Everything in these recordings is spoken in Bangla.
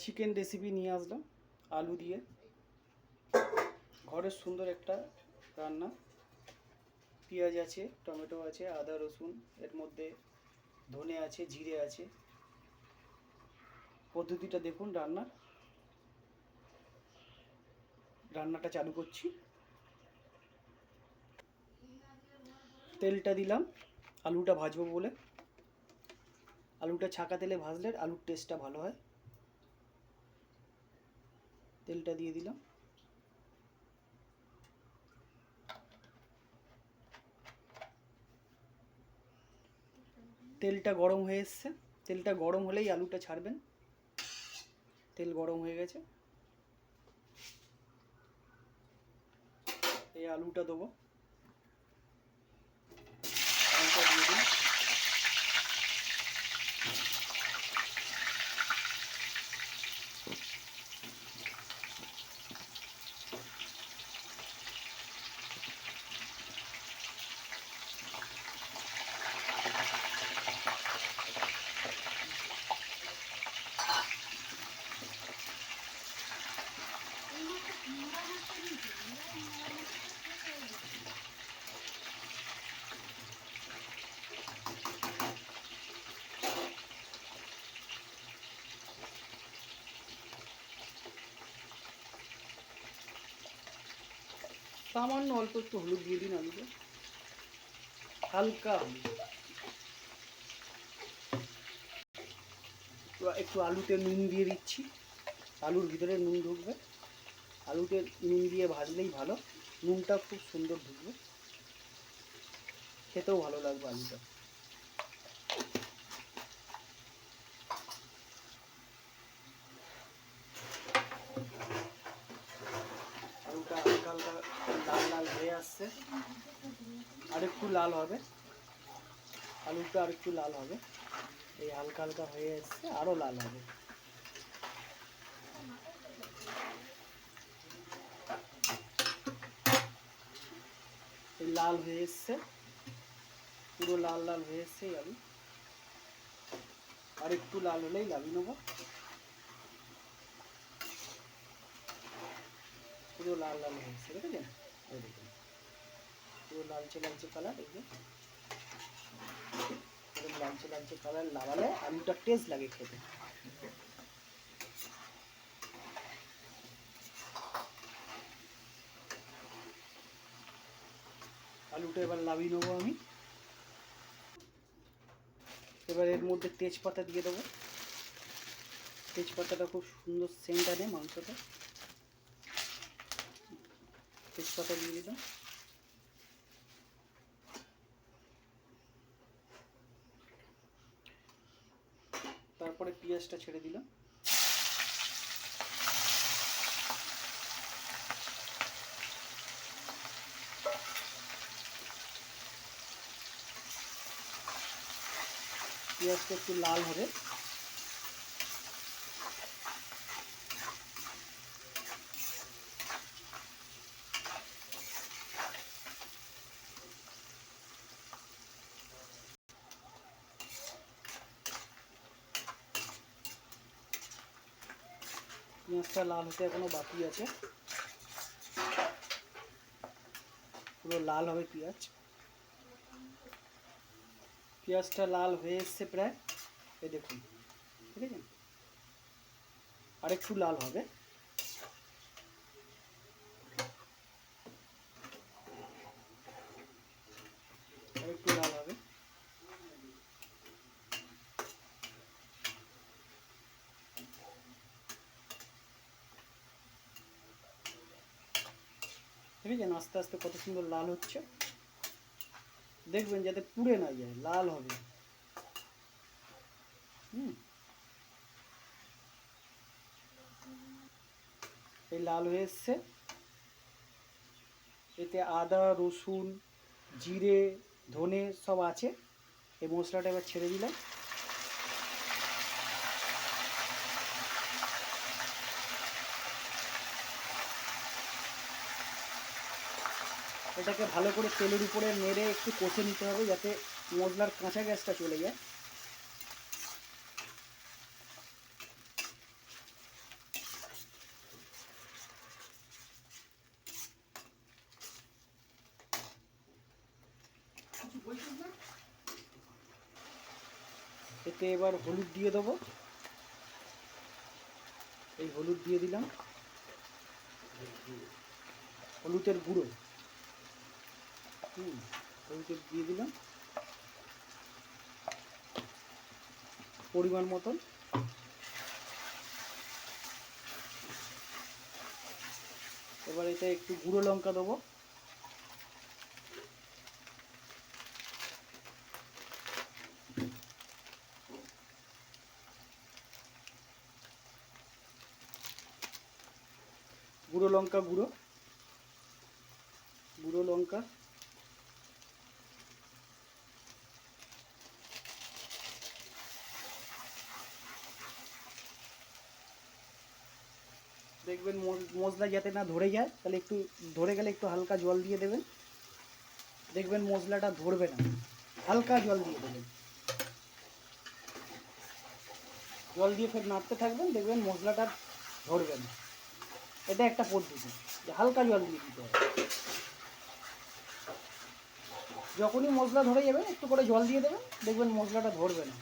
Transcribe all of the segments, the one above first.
চিকেন রেসিপি নিয়ে আসলাম আলু দিয়ে। ঘরের সুন্দর একটা রান্না। পেঁয়াজ আছে, টমেটো আছে, আদা রসুন, এর মধ্যে ধনে আছে, জিরে আছে। পদ্ধতিটা দেখুন রান্নাটা চালু করছি। তেলটা দিলাম আলুটা ভাজবো বলে। আলুটা ছাকা তেলে ভাজলে আলুর টেস্টটা ভালো হয়। তেলটা দিয়ে দিলাম। তেলটা গরম হয়ে এসছে। তেলটা গরম হলেই আলুটা ছাড়বেন। তেল গরম হয়ে গেছে, এই আলুটা দেবো। আলুটা দিয়ে দিন। সামান্য অল্প একটু হলুদ দিয়ে দিন আলুতে, হালকা হলুদ। একটু আলুতে নুন দিয়ে দিচ্ছি, আলুর ভিতরে নুন ঢুকবে। আলুতে নুন দিয়ে ভাজলেই ভালো, নুনটা খুব সুন্দর ঢুকবে, খেতেও ভালো লাগবে আলুটা। আলুটা হালকা হালকা লাল লাল হয়ে আসছে, আরেকটু লাল হবে। আলুটা আরেকটু লাল হবে, এই হালকা হালকা হয়ে এসছে, আরও লাল হবে। এই লাল হয়ে এসছে, পুরো লাল লাল হয়ে এসছে এই আলু। আর একটু লাল হলেই নামিয়ে নেবো। পুরো লাল লাল হয়ে এসছে, দেখেছেন? এই দেখুন পুরো লালচে লালচে কালার। এই যে এরকম লালচে লালচে কালার লাগালে আলুটা টেস্ট লাগে খেতে। আলুটা এবার নামিয়ে নেবো আমি। এবার এর মধ্যে তেজপাতা দিয়ে দেবো। তেজপাতাটা খুব সুন্দর সেন্ট আনে মাংসটা। তেজপাতা দিয়ে দিলাম। তারপরে পেঁয়াজটা ছেড়ে দিলাম। পেঁয়াজটা একটু লাল হবে। পেঁয়াজটা লাল হতে এখনো বাকি আছে, পুরো লাল হবে পেঁয়াজ। পেঁয়াজটা লাল হয়ে এসছে প্রায়, এই দেখুন, ঠিক আছে? আরেকটু লাল হবে। আরেকটু লাল হবে। দেখেছেন আস্তে আস্তে কত সুন্দর লাল হচ্ছে। দেখবেন যাতে পুড়ে না যায়, লাল হবে। এই লাল হয়ে এসছে। এতে আদা রসুন জিরে ধনে সব আছে। এই মশলাটা এবার ছেড়ে দিলাম। এটাকে ভালো করে তেলের উপরে নেড়ে একটু কষে নিতে হবে, যাতে মশলার কাঁচা গ্যাসটা চলে যায়। এতে এবার হলুদ দিয়ে দেবো। এই হলুদ দিয়ে দিলাম, হলুদের গুঁড়ো। হলুদ দিয়ে দিলাম পরিমাণ মতন। এবার এটা একটু গুঁড়ো লঙ্কা দেবো। গুঁড়ো লঙ্কা গুঁড়ো, গুঁড়ো লঙ্কা। দেখবেন মশলা যাতে না ধরে যায়, তাহলে একটু ধরে গেলে একটু হালকা জল দিয়ে দেবেন। দেখবেন মশলাটা ধরবে না, হালকা জল দিয়ে দেবেন। জল দিয়ে ফের নাড়তে থাকবেন, দেখবেন মশলাটা ধরবে না। এটা একটা পদ্ধতি, যে হালকা জল দিয়ে দিতে হবে। যখনই মশলা ধরে যাবে একটু করে জল দিয়ে দেবেন, দেখবেন মশলাটা ধরবে না,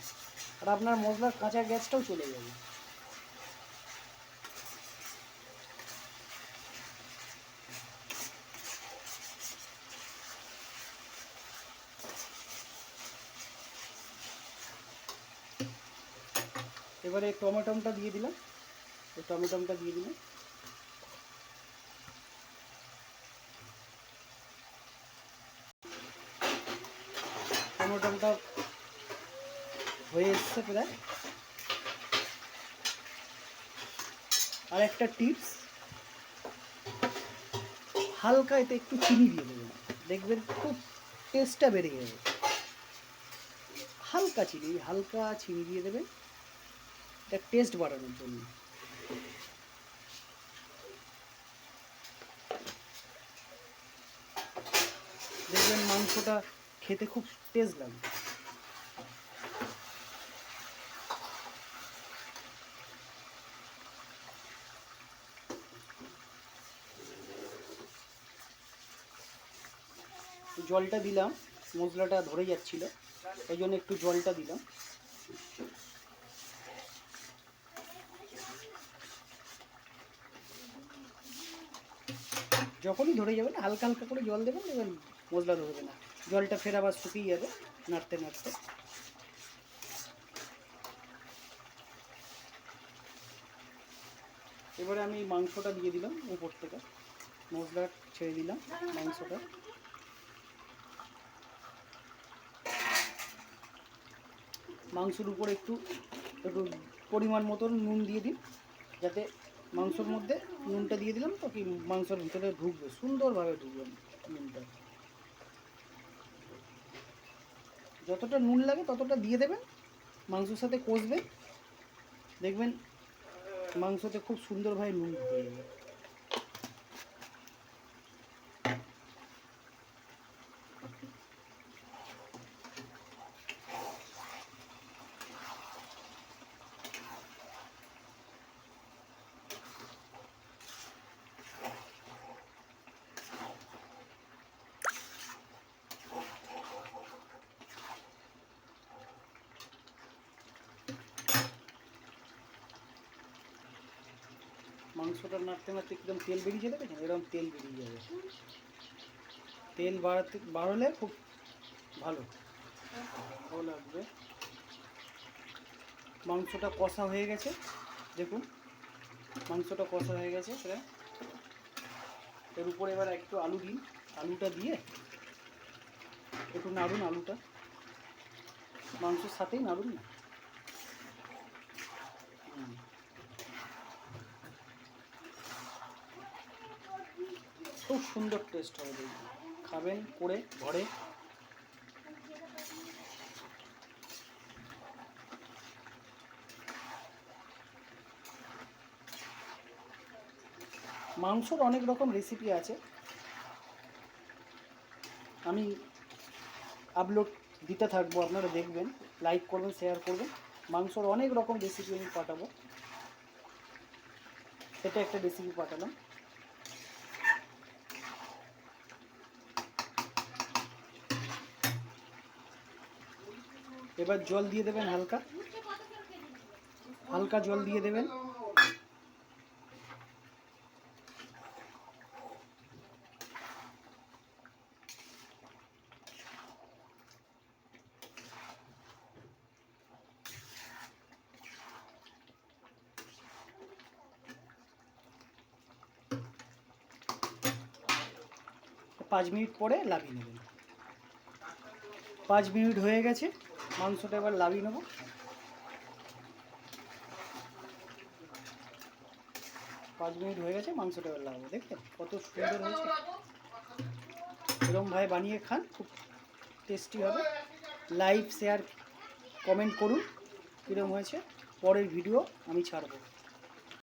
আর আপনার মশলার কাঁচা গ্যাসটাও চলে যাবে। এবারে টমেটোটা দিয়ে দিলাম, টমেটোটা দিয়ে দিলাম। টমেটোটা হয়ে এসছে প্রায়। আর একটা টিপস, হালকা এতে একটু চিনি দিয়ে দেবেন, দেখবেন খুব টেস্টটা বেড়ে যাবে। হালকা চিনি দিয়ে দেবেন, এটা টেস্ট বাড়ানোর জন্য। দেখবেন মাংসটা খেতে খুব টেস্ট লাগবে। জলটা দিলাম, মশলাটা ধরে যাচ্ছিল, এই জন্য একটু জলটা দিলাম। যখনই ধরে যাবে না, হালকা হালকা করে জল দেবেন, দেখবেন মশলা ধরবে না। জলটা ফের আবার শুকিয়ে যাবে নাড়তে নাড়তে। এবারে আমি মাংসটা দিয়ে দিলাম উপর থেকে, মশলা ছেড়ে দিলাম মাংসটা। মাংসের উপরে একটু একটু পরিমাণ মতন নুন দিয়ে দিন, যাতে মাংসর মধ্যে নুনটা দিয়ে দিলাম তো কি মাংসের ভিতরে ঢুকবে, সুন্দরভাবে ঢুকবে নুনটা। যতটা নুন লাগে ততটা দিয়ে দেবেন, মাংসের সাথে কষবে, দেখবেন মাংসতে খুব সুন্দরভাবে নুন ঢুকে যাবে। মাংসটা নাড়তে নাড়তে একদম তেল বেরিয়ে যাবে, দেখেন এরকম তেল বেরিয়ে যাবে। তেল বাড়লে খুব ভালো লাগবে। মাংসটা কষা হয়ে গেছে, দেখুন মাংসটা কষা হয়ে গেছে প্রায়। এর উপরে এবার একটু আলু দিন, আলুটা দিয়ে একটু নাড়ুন, আলুটা মাংসের সাথেই নাড়ুন না। খুব সুন্দর টেস্ট হবে, দেখুন খাবেন করে ঘরে। মাংসর অনেক রকম রেসিপি আছে, আমি আপলোড দিতে থাকবো, আপনারা দেখবেন, লাইক করবেন, শেয়ার করবেন। মাংসর অনেক রকম রেসিপি আমি পাঠাবো, এটা একটা রেসিপি পাঠালাম। এবার জল দিয়ে দেবেন হালকা। হালকা জল দিয়ে দেবেন। পাঁচ মিনিট পরে লাভিয়ে নেবেন। 5 মিনিট হয়ে গেছে, মাংসটা এবার লাভিয়ে নেব। পাঁচ মিনিট হয়ে গেছে, মাংসটা এবার লাগাবো। দেখছেন কত সুন্দর হয়েছে। এরকমভাবে বানিয়ে খান, খুব টেস্টি হবে। লাইক শেয়ার কমেন্ট করুন কীরকম হয়েছে। পরের ভিডিও আমি ছাড়বো।